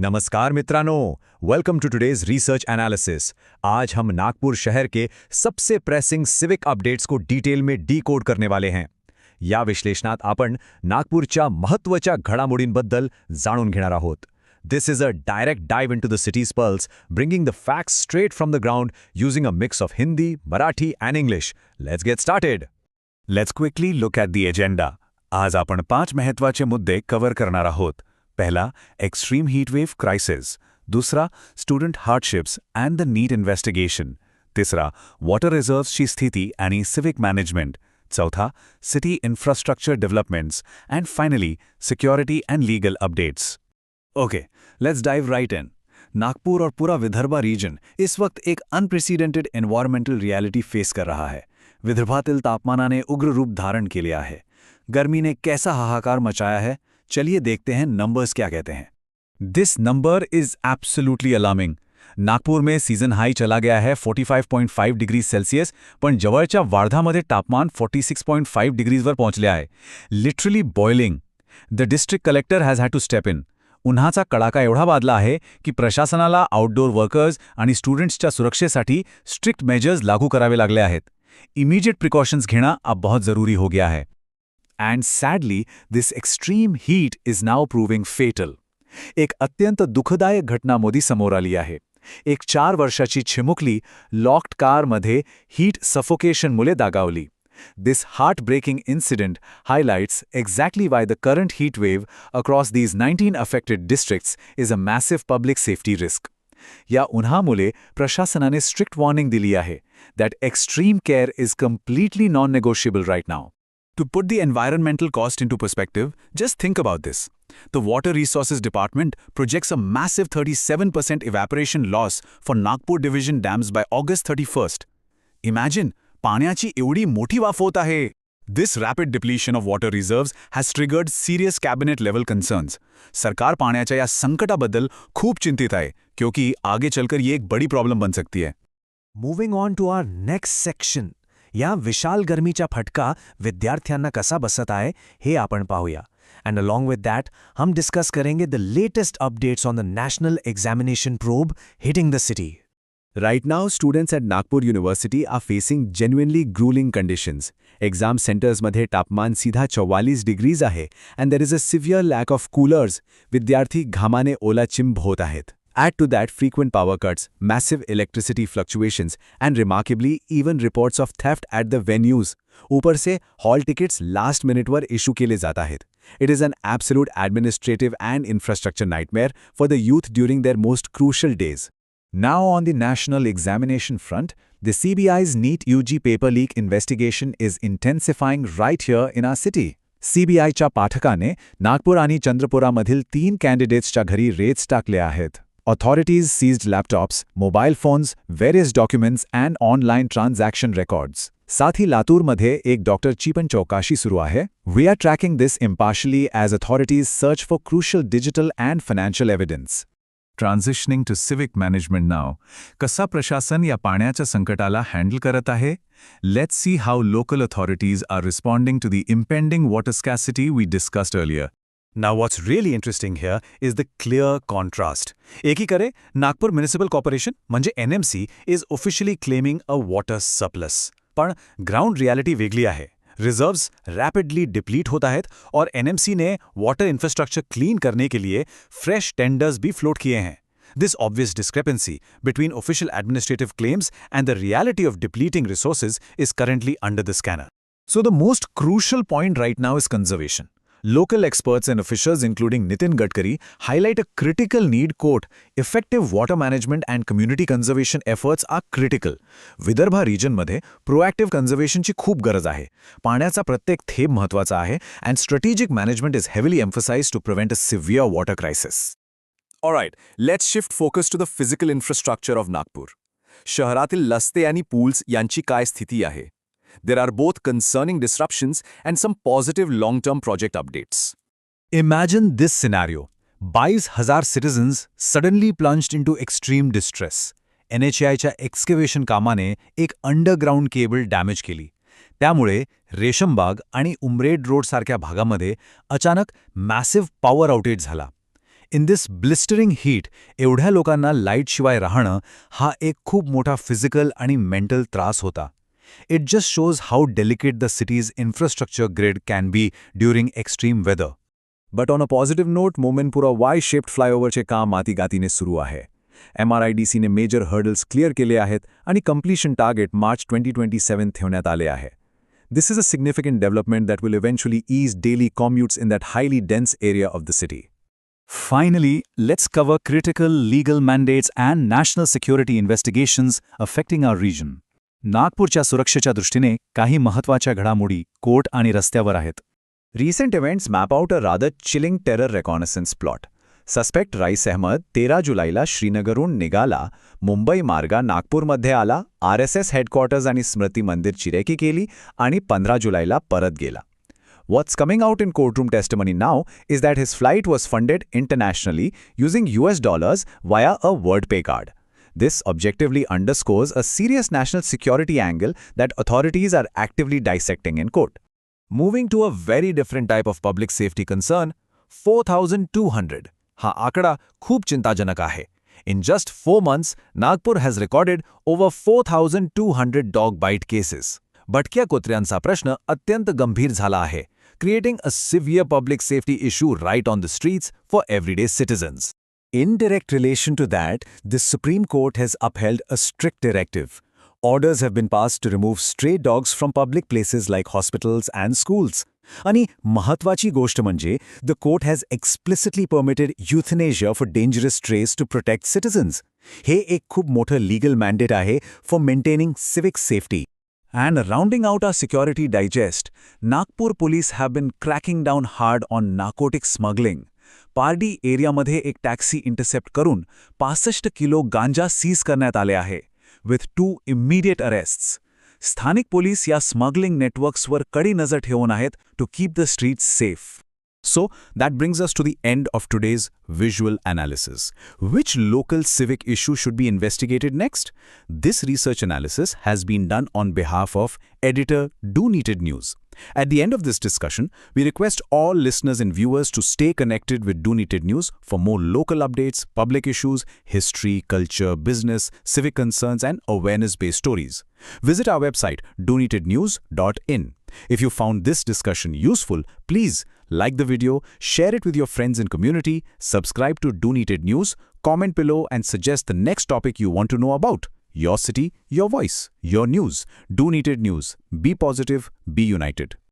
नमस्कार मित्रांनो, welcome to today's research analysis. आज हम नागपुर शहर के सबसे प्रेसिंग सिविक अपडेट्स को डिटेल में डीकोड करने वाले हैं। या विश्लेषणात आपण नागपूरच्या महत्त्वाच्या घडामोडींबद्दल जाणून घेणार आहोत। This is a direct dive into the city's pulse, bringing the facts straight from the ground using a mix of Hindi, Marathi and English. Let's get started. Let's quickly look at the agenda. आज आपण 5 महत्त्वाचे मुद्दे cover करणार आहोत। पहला, extreme heat wave crisis. दूसरा, student hardships and the NEET investigation. तिसरा, water रिझर्व्सची स्थिती आणि सिव्हिक मॅनेजमेंट। चौथा, city infrastructure developments and finally security and legal updates. Okay, let's dive right in. Nagpur और पूरा विदर्भा रीजन इस वक्त एक अनप्रेसिडेंटेड एनवायरमेंटल रियलिटी फेस कर रहा है। विदर्भातील तापमानाने उग्र रूप धारण के लिया है। गर्मी ने कैसा हाहाकार मचाया है, चलिए देखते हैं नंबर्स क्या कहते हैं। This number is absolutely alarming. Nagpur में सीजन हाई चला गया है 45.5 डिग्री सेल्सियस, पण जवळच्या वार्धामध्ये तापमान 46.5 डिग्रीजवर पोहोचले आहे। Literally boiling. The district collector has had to step in. उन्हाचा कडाका एवढा वाढला आहे की प्रशासनाला आउटडोर वर्कर्स आणि स्टुडंट्सच्या सुरक्षेसाठी स्ट्रिक्ट मेजर्स लागू करावे लागले आहेत। इमीडिएट प्रिकॉशन्स घेणं अब बहुत जरूरी हो गया है। And sadly, this extreme heat is now proving fatal. एक अत्यंत दुःखदायक घटना मोदी समोर आली आहे। एक 4 वर्षाची चिमुकली लॉक्ड कारमध्ये heat सफोकेशनमुळे दगावली। This heartbreaking incident highlights exactly why the current heat wave across these 19 affected districts is a massive public safety risk. या उन्हामुळे प्रशासनाने स्ट्रिक्ट वॉर्निंग दिली आहे that extreme care is completely non-negotiable right now. To put the environmental cost into perspective, just think about this. The Water Resources Department projects a massive 37% evaporation loss for Nagpur Division dams by August 31st. Imagine, पाण्याची एवढी मोठी वाफ होत आहे. This rapid depletion of water reserves has triggered serious cabinet level concerns. सरकार पाण्याच्या या संकटाबद्दल खूप चिंतित आहे, क्योंकि आगे चलकर ये एक बड़ी प्रॉब्लम बन सकती है। Moving on to our next section. या विशाल गर्मीचा फटका विद्यार्थ्यांना कसा बसत आहे हे आपण पाहूया। अँड अलॉन्ग विथ दॅट हम डिस्कस करेंगे the latest updates on the national examination probe hitting the city. Right now, students at Nagpur University are facing genuinely grueling conditions. Exam centers मध्ये तापमान सीधा 44 डिग्रीज आहे and there is a severe lack of coolers. विद्यार्थी घामाने ओलाचिंब होत आहेत. Add to that frequent power cuts, massive electricity fluctuations, and remarkably even reports of theft at the venues. ऊपर से hall tickets last minute वर issue केले जात आहेत. It is an absolute administrative and infrastructure nightmare for the youth during their most crucial days. Now on the national examination front, the CBI's NEET UG paper leak investigation is intensifying right here in our city. CBIच्या पाठकाने Nagpur आणि चंद्रपुरामधील 3 कॅन्डिडेट्सच्या घरी Reds टाकले आहेत. Authorities seized laptops, mobile phones, various documents and online transaction records. साथ ही लातूरमध्ये एक डॉक्टरची पण चौकशी सुरू आहे. We are tracking this impartially as authorities search for crucial digital and financial evidence. Transitioning to civic management now. कसा प्रशासन या पाण्याच्या संकटाला हँडल करत आहे? Let's see how local authorities are responding to the impending water scarcity we discussed earlier. Now what's really interesting here is the clear contrast. एकीकडे Nagpur municipal corporation म्हणजे NMC is officially claiming a water surplus. पण ground reality वेगळी आहे. Reserves rapidly deplete होता है और NMC ने water infrastructure clean करने के लिए फ्रेश टेंडर्स भी फ्लोट किए हैं. This obvious discrepancy between official administrative claims and the reality of depleting resources is currently under the scanner. So the most crucial point right now is conservation. Local experts and officials including Nitin Gadkari highlight a critical need, quote, effective water management and community conservation efforts are critical. Vidarbha regionमध्ये proactive conservationची खूप गरज आहे. पाण्याचा प्रत्येक थेंब महत्त्वाचा आहे and strategic management is heavily emphasized to prevent a severe water crisis. Alright, let's shift focus to the physical infrastructure of Nagpur. शहरातील रस्ते आणि पूल्स यांची काय स्थिती आहे? There are both concerning disruptions and some positive long-term project updates. Imagine this scenario. 22,000 citizens suddenly plunged into extreme distress. NHAIच्या एक्स्केव्हेशन कामाने एक underground cable damage केली. त्यामुळे रेशमबाग आणि उमरेड रोड सारख्या भागामध्ये अचानक मॅसिव्ह पॉवर आउटेज झाला. इन दिस ब्लिस्टरिंग हीट एवढ्या लोकांना लाईटशिवाय राहणं हा एक खूप मोठा फिजिकल आणि मेंटल त्रास होता. It just shows how delicate the city's infrastructure grid can be during extreme weather. But on a positive note, Momenpura Y shaped फ्लायओव्हरचे काम मातीगातीने सुरू आहे. MRIDCने मेजर हर्डल्स क्लिअर केले आहेत आणि कम्प्लिशन टार्गेट मार्च 2027 ठेवण्यात आले आहे. This is a significant development that will eventually ease daily commutes in that highly dense area of the city. Finally, let's cover critical legal mandates and national security investigations affecting our region. नागपूरच्या सुरक्षेच्या दृष्टीने काही महत्त्वाच्या घडामोडी court आणि रस्त्यावर आहेत. Recent events map out a rather chilling terror reconnaissance plot. Suspect Rais Ahmad 13 जुलैला श्रीनगरहून निघाला, मुंबई मार्गा नागपूरमध्ये आला, RSS हेडक्वार्टर्स आणि स्मृती मंदिर चिरेकी केली आणि 15 जुलैला परत गेला. What's coming out in courtroom testimony now is that his flight was funded internationally using US dollars via a WordPay card. This objectively underscores a serious national security angle that authorities are actively dissecting in court. Moving to a very different type of public safety concern, 4,200. हा आकडा खूप चिंताजनक आहे. In just 4 months, Nagpur has recorded over 4,200 dog bite cases. भटक्या कुत्र्यांचा प्रश्न अत्यंत गंभीर झाला आहे, creating a severe public safety issue right on the streets for everyday citizens. In direct relation to that, the Supreme Court has upheld a strict directive. Orders have been passed to remove stray dogs from public places like hospitals and schools. आणि महत्त्वाची गोष्ट म्हणजे the court has explicitly permitted euthanasia for dangerous strays to protect citizens. हे एक खूप मोठं legal mandate आहे for maintaining civic safety. And rounding out our security digest, Nagpur police have been cracking down hard on narcotic smuggling. Pardi एरियामध्ये एक taxi intercept करून 65 kilo गांजा seize करण्यात आले आहे, with 2 immediate arrests. स्थानिक पोलीस या स्मगलिंग नेटवर्क्सवर कडी नजर ठेवून आहेत to keep the streets safe. So, that brings us to the end of today's visual analysis. Which local civic issue should be investigated next? This research analysis has been done on behalf of editor Do Needed News. At the end of this discussion, we request all listeners and viewers to stay connected with Do Needed News for more local updates, public issues, history, culture, business, civic concerns, and awareness-based stories. Visit our website, doneatednews.in. If you found this discussion useful, please like the video, share it with your friends and community, subscribe to Do Needed News, comment below, and suggest the next topic you want to know about. Your city, your voice, your news. Do Needed News. Be positive, be united.